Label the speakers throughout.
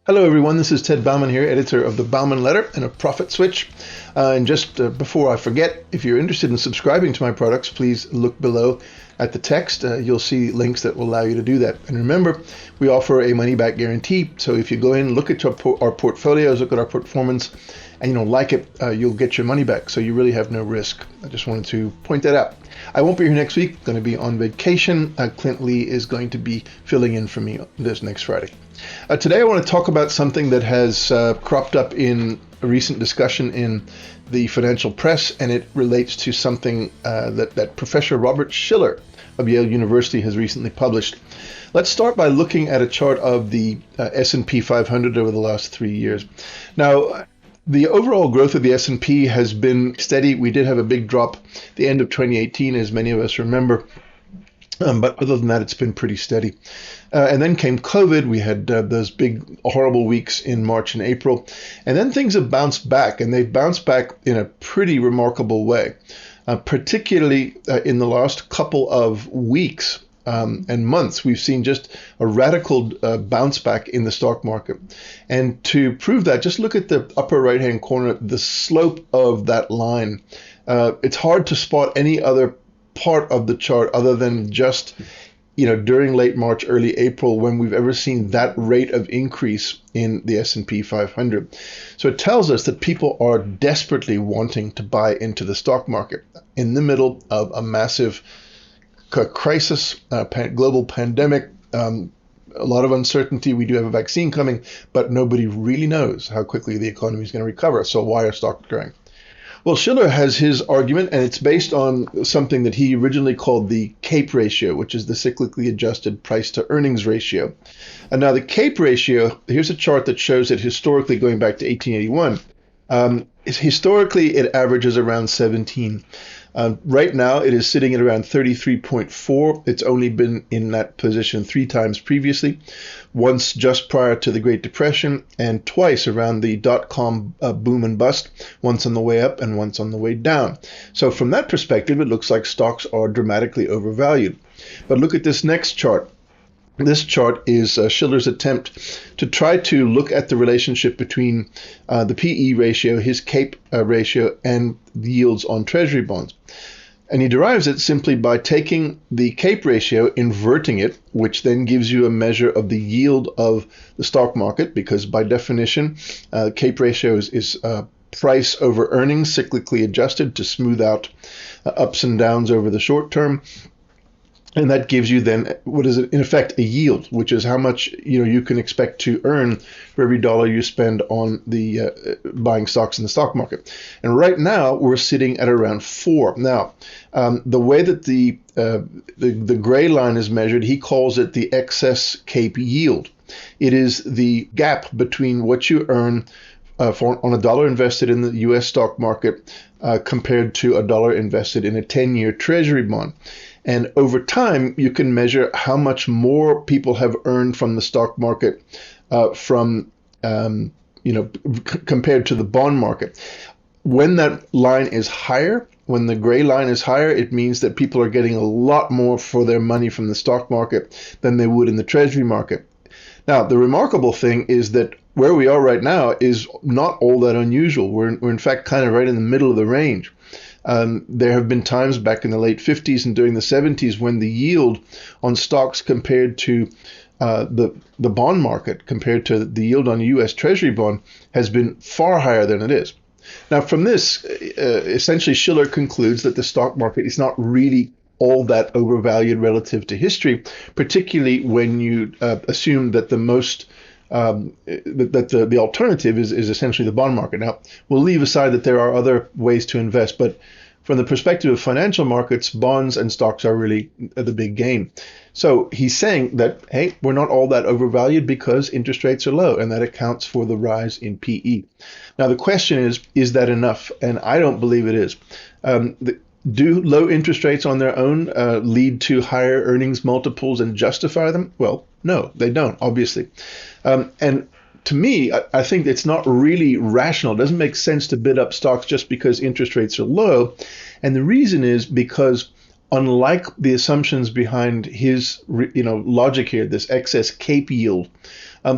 Speaker 1: Hello, everyone. This is Ted Bauman here, editor of the Bauman Letter and a Profit Switch. And just before I forget, if you're interested in subscribing to my products, please look below at the text. You'll see links that will allow you to do that. And remember, we offer a money-back guarantee. So if you go in, look at our portfolios, look at our performance, and you don't like it, you'll get your money back. So you really have no risk. I just wanted to point that out. I won't be here next week. I'm going to be on vacation. Clint Lee is going to be filling in for me this next Friday. Today I want to talk about something that has cropped up in a recent discussion in the financial press, and it relates to something that Professor Robert Shiller of Yale University has recently published. Let's start by looking at a chart of the S&P 500 over the last 3 years. Now, the overall growth of the S&P has been steady. We did have a big drop at the end of 2018, as many of us remember. But other than that, it's been pretty steady. And then came COVID. We had those big, horrible weeks in March and April. And then things have bounced back, and they've bounced back in a pretty remarkable way, particularly in the last couple of weeks and months. We've seen just a radical bounce back in the stock market. And to prove that, just look at the upper right-hand corner, the slope of that line. It's hard to spot any other part of the chart other than just during late March, early April, when we've ever seen that rate of increase in the S&P 500. So it tells us that people are desperately wanting to buy into the stock market in the middle of a massive crisis, global pandemic, a lot of uncertainty. We do have a vaccine coming, but nobody really knows how quickly the economy is going to recover. So why are stocks growing? Well, Shiller has his argument, and it's based on something that he originally called the CAPE ratio, which is the cyclically adjusted price to earnings ratio. And now the CAPE ratio, here's a chart that shows that historically, going back to 1881, historically it averages around 17. Right now, it is sitting at around 33.4. It's only been in that position 3 times previously, once just prior to the Great Depression, and twice around the dot-com boom and bust, once on the way up and once on the way down. So from that perspective, it looks like stocks are dramatically overvalued. But look at this next chart. This chart is Shiller's attempt to try to look at the relationship between the PE ratio, his CAPE ratio, and the yields on treasury bonds. And he derives it simply by taking the CAPE ratio, inverting it, which then gives you a measure of the yield of the stock market, because by definition, CAPE ratio is price over earnings, cyclically adjusted to smooth out ups and downs over the short term. And that gives you then, what is it, in effect, a yield, which is how much you can expect to earn for every dollar you spend on the buying stocks in the stock market. And right now, we're sitting at around 4. Now, the way that the gray line is measured, he calls it the excess CAPE yield. It is the gap between what you earn on a dollar invested in the U.S. stock market compared to a dollar invested in a 10-year treasury bond. And over time, you can measure how much more people have earned from the stock market compared to the bond market. When that line is higher, when the gray line is higher, it means that people are getting a lot more for their money from the stock market than they would in the treasury market. Now, the remarkable thing is that where we are right now is not all that unusual. We're in fact kind of right in the middle of the range. There have been times back in the late 50s and during the 70s when the yield on stocks compared to the bond market, compared to the yield on a U.S. Treasury bond, has been far higher than it is. Now, from this, essentially Shiller concludes that the stock market is not really all that overvalued relative to history, particularly when you assume that the alternative is essentially the bond market. Now, we'll leave aside that there are other ways to invest, but from the perspective of financial markets, bonds and stocks are really the big game. So he's saying that, hey, we're not all that overvalued because interest rates are low, and that accounts for the rise in PE. Now, the question is that enough? And I don't believe it is. Do low interest rates on their own lead to higher earnings multiples and justify them? Well, no, they don't, obviously. And to me, I think it's not really rational. It doesn't make sense to bid up stocks just because interest rates are low. And the reason is because unlike the assumptions behind his logic here, this excess CAPE yield,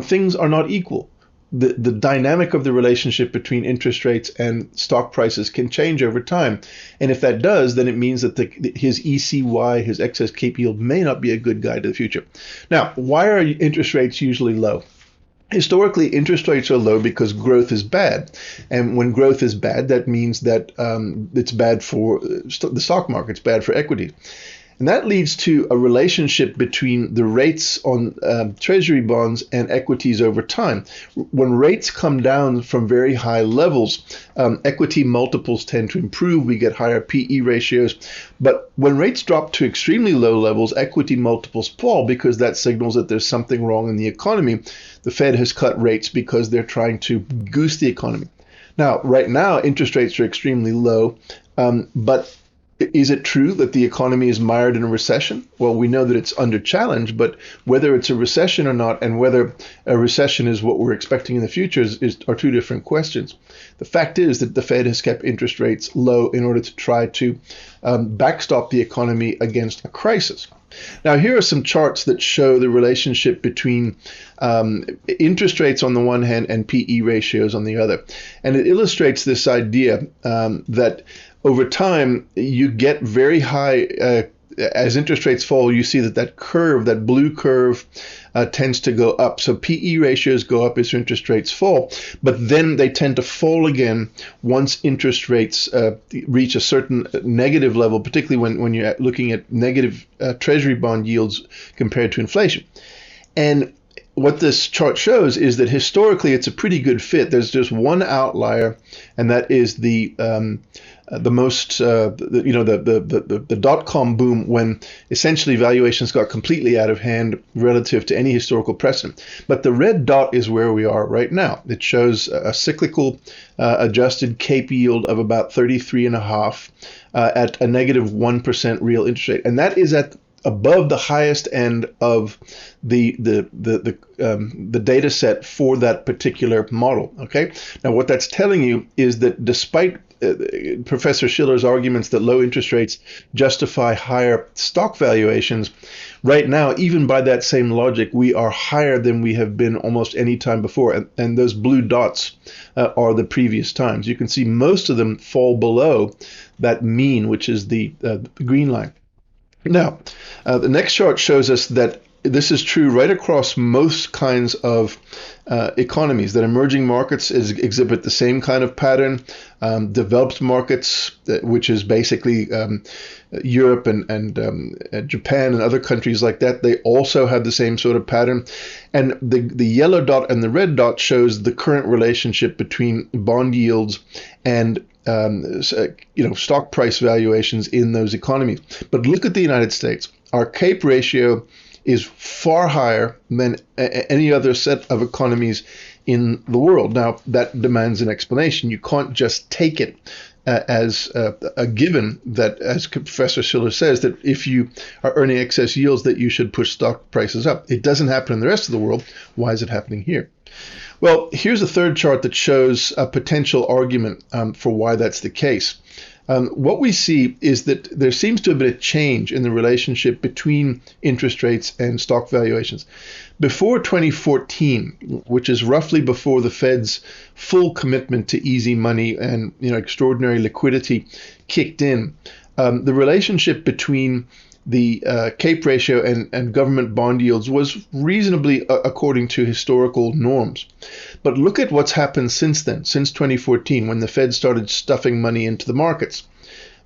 Speaker 1: things are not equal. the dynamic of the relationship between interest rates and stock prices can change over time. And if that does, then it means that his ECY, his excess cape yield, may not be a good guide to the future. Now, why are interest rates usually low? Historically, interest rates are low because growth is bad. And when growth is bad, that means that it's bad for the stock market, it's bad for equity. And that leads to a relationship between the rates on treasury bonds and equities over time. When rates come down from very high levels, equity multiples tend to improve. We get higher PE ratios. But when rates drop to extremely low levels, equity multiples fall because that signals that there's something wrong in the economy. The Fed has cut rates because they're trying to goose the economy. Now, right now, interest rates are extremely low, but is it true that the economy is mired in a recession? Well, we know that it's under challenge, but whether it's a recession or not, and whether a recession is what we're expecting in the future are two different questions. The fact is that the Fed has kept interest rates low in order to try to backstop the economy against a crisis. Now, here are some charts that show the relationship between interest rates on the one hand and PE ratios on the other. And it illustrates this idea that over time, you get very high, as interest rates fall, you see that curve, that blue curve, tends to go up. So PE ratios go up as interest rates fall, but then they tend to fall again once interest rates reach a certain negative level, particularly when you're looking at negative treasury bond yields compared to inflation. And what this chart shows is that historically it's a pretty good fit. There's just one outlier, and that is the dot-com boom, when essentially valuations got completely out of hand relative to any historical precedent. But the red dot is where we are right now. It shows a cyclical adjusted cape yield of about 33.5 at a negative 1% real interest rate, and that is at above the highest end of the data set for that particular model. Okay. Now, what that's telling you is that despite Professor Shiller's arguments that low interest rates justify higher stock valuations, right now, even by that same logic, we are higher than we have been almost any time before. And those blue dots are the previous times. You can see most of them fall below that mean, which is the green line. Now, the next chart shows us that this is true right across most kinds of economies, that emerging markets exhibit the same kind of pattern. Developed markets, which is basically Europe and Japan and other countries like that, they also have the same sort of pattern. And the yellow dot and the red dot shows the current relationship between bond yields and stock price valuations in those economies. But look at the United States. Our CAPE ratio is far higher than any other set of economies in the world. Now, that demands an explanation. You can't just take it as a given that, as Professor Schiller says, that if you are earning excess yields that you should push stock prices up. It doesn't happen in the rest of the world. Why is it happening here? Well, here's a third chart that shows a potential argument for why that's the case. What we see is that there seems to have been a change in the relationship between interest rates and stock valuations. Before 2014, which is roughly before the Fed's full commitment to easy money and extraordinary liquidity kicked in, the relationship between the CAPE ratio and government bond yields was reasonably according to historical norms. But look at what's happened since then, since 2014, when the Fed started stuffing money into the markets.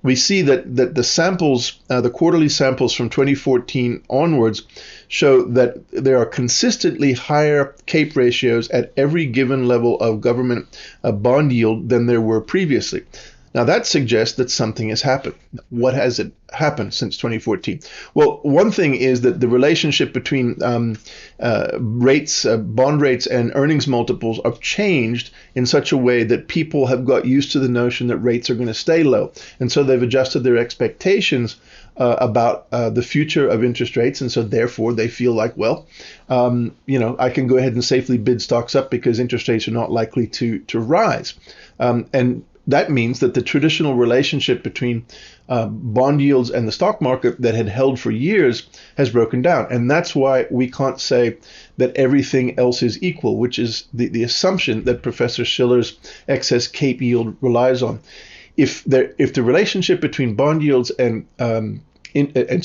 Speaker 1: We see that the samples, the quarterly samples from 2014 onwards, show that there are consistently higher CAPE ratios at every given level of government bond yield than there were previously. Now, that suggests that something has happened. What has it happened since 2014? Well, one thing is that the relationship between rates, bond rates, and earnings multiples have changed in such a way that people have got used to the notion that rates are going to stay low. And so they've adjusted their expectations about the future of interest rates. And so therefore they feel like, well, I can go ahead and safely bid stocks up because interest rates are not likely to rise. And that means that the traditional relationship between bond yields and the stock market that had held for years has broken down. And that's why we can't say that everything else is equal, which is the assumption that Professor Schiller's excess CAPE yield relies on. If the relationship between bond yields and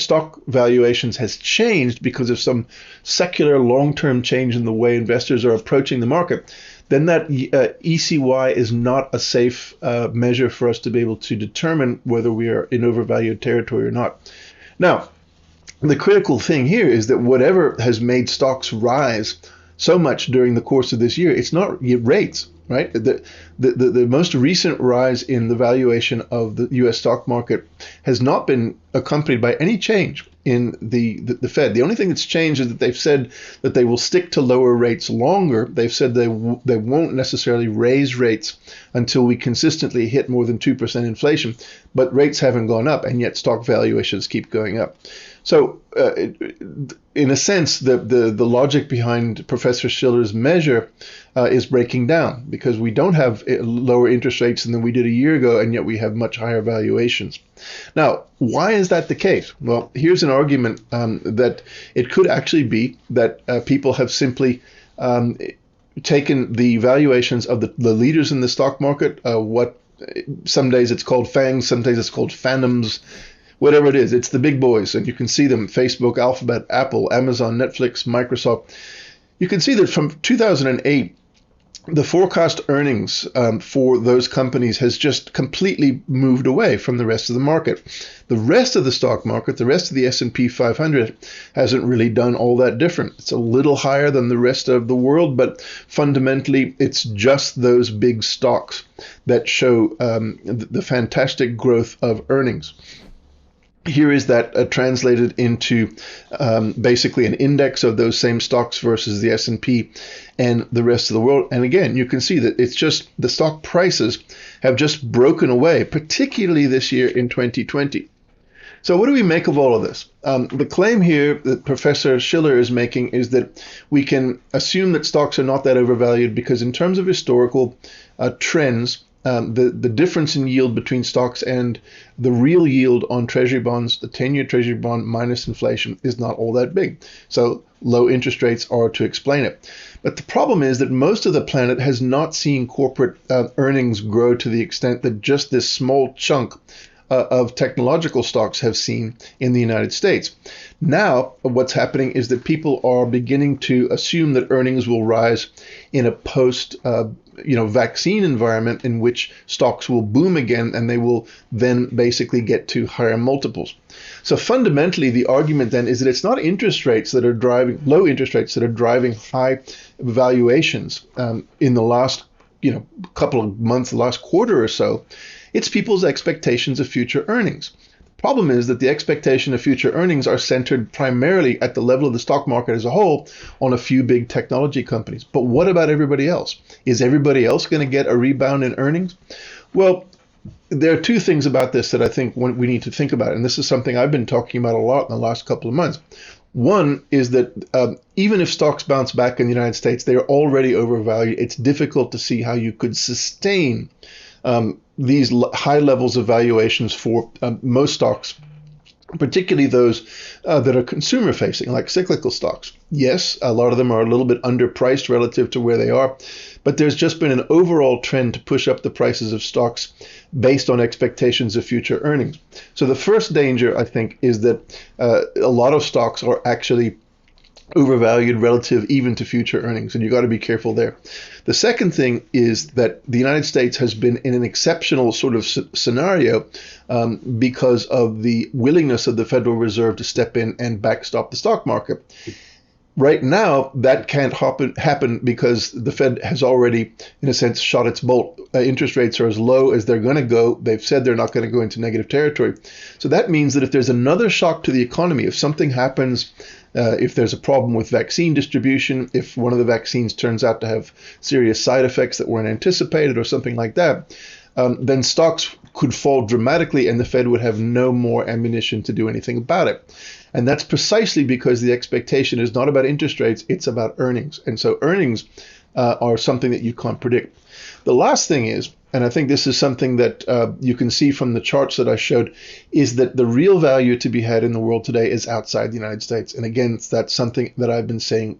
Speaker 1: stock valuations has changed because of some secular long-term change in the way investors are approaching the market, then that ECY is not a safe measure for us to be able to determine whether we are in overvalued territory or not. Now, the critical thing here is that whatever has made stocks rise so much during the course of this year, it's not rates, right? The most recent rise in the valuation of the U.S. stock market has not been accompanied by any change in the Fed. The only thing that's changed is that they've said that they will stick to lower rates longer. They've said they won't necessarily raise rates until we consistently hit more than 2% inflation, but rates haven't gone up, and yet stock valuations keep going up. So in a sense, the logic behind Professor Schiller's measure is breaking down, because we don't have lower interest rates than we did a year ago, and yet we have much higher valuations. Now, why is that the case? Well, here's an argument that it could actually be that people have simply taken the valuations of the leaders in the stock market, what some days it's called FANGs, some days it's called phantoms, whatever it is, it's the big boys, and you can see them: Facebook, Alphabet, Apple, Amazon, Netflix, Microsoft. You can see that from 2008, the forecast earnings for those companies has just completely moved away from the rest of the market. The rest of the stock market, the rest of the S&P 500, hasn't really done all that different. It's a little higher than the rest of the world, but fundamentally, it's just those big stocks that show the fantastic growth of earnings. Here is that translated into basically an index of those same stocks versus the S&P and the rest of the world. And again, you can see that it's just the stock prices have just broken away, particularly this year in 2020. So what do we make of all of this? The claim here that Professor Schiller is making is that we can assume that stocks are not that overvalued because in terms of historical trends, the difference in yield between stocks and the real yield on treasury bonds, the 10-year treasury bond minus inflation, is not all that big. So low interest rates are to explain it. But the problem is that most of the planet has not seen corporate earnings grow to the extent that just this small chunk of technological stocks have seen in the United States. Now, what's happening is that people are beginning to assume that earnings will rise in a post vaccine environment in which stocks will boom again, and they will then basically get to higher multiples. So fundamentally, the argument then is that it's not interest rates that are driving, low interest rates that are driving high valuations in the last couple of months, the last quarter or so. It's people's expectations of future earnings. The problem is that the expectation of future earnings are centered primarily at the level of the stock market as a whole on a few big technology companies. But what about everybody else? Is everybody else going to get a rebound in earnings? Well, there are two things about this that I think we need to think about, and this is something I've been talking about a lot in the last couple of months. One is that even if stocks bounce back in the United States, they are already overvalued. It's difficult to see how you could sustain these high levels of valuations for most stocks, particularly those that are consumer facing, like cyclical stocks. Yes, a lot of them are a little bit underpriced relative to where they are, but there's just been an overall trend to push up the prices of stocks based on expectations of future earnings. So the first danger, I think, is that a lot of stocks are actually overvalued relative even to future earnings, and you got to be careful there. The second thing is that the United States has been in an exceptional sort of scenario because of the willingness of the Federal Reserve to step in and backstop the stock market. Right now, that can't happen because the Fed has already, in a sense, shot its bolt. Interest rates are as low as they're going to go. They've said they're not going to go into negative territory. So that means that if there's another shock to the economy, if something happens, if there's a problem with vaccine distribution, if one of the vaccines turns out to have serious side effects that weren't anticipated or something like that, then stocks could fall dramatically and the Fed would have no more ammunition to do anything about it. And that's precisely because the expectation is not about interest rates, it's about earnings. And so earnings are something that you can't predict. The last thing is, and I think this is something that you can see from the charts that I showed, is that the real value to be had in the world today is outside the United States. And again, that's something that I've been saying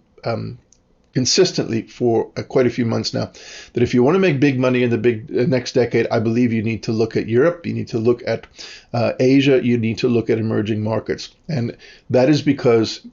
Speaker 1: consistently for quite a few months now, that if you want to make big money in the next decade, I believe you need to look at Europe, you need to look at Asia, you need to look at emerging markets. And that is because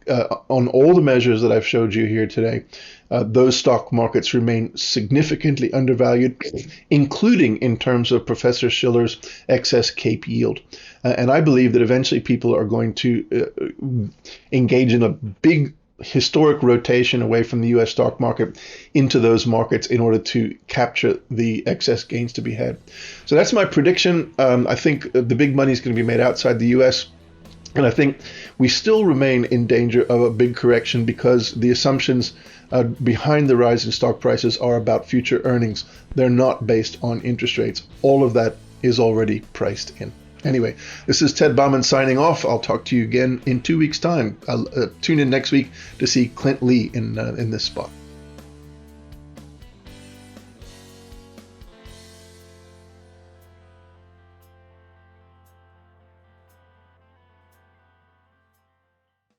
Speaker 1: on all the measures that I've showed you here today, those stock markets remain significantly undervalued, including in terms of Professor Schiller's excess CAPE yield. And I believe that eventually people are going to engage in a big historic rotation away from the US stock market into those markets in order to capture the excess gains to be had. So that's my prediction. I think the big money is going to be made outside the US. And I think we still remain in danger of a big correction because the assumptions behind the rise in stock prices are about future earnings. They're not based on interest rates. All of that is already priced in. Anyway, this is Ted Bauman signing off. I'll talk to you again in 2 weeks' time. Tune in next week to see Clint Lee in this spot.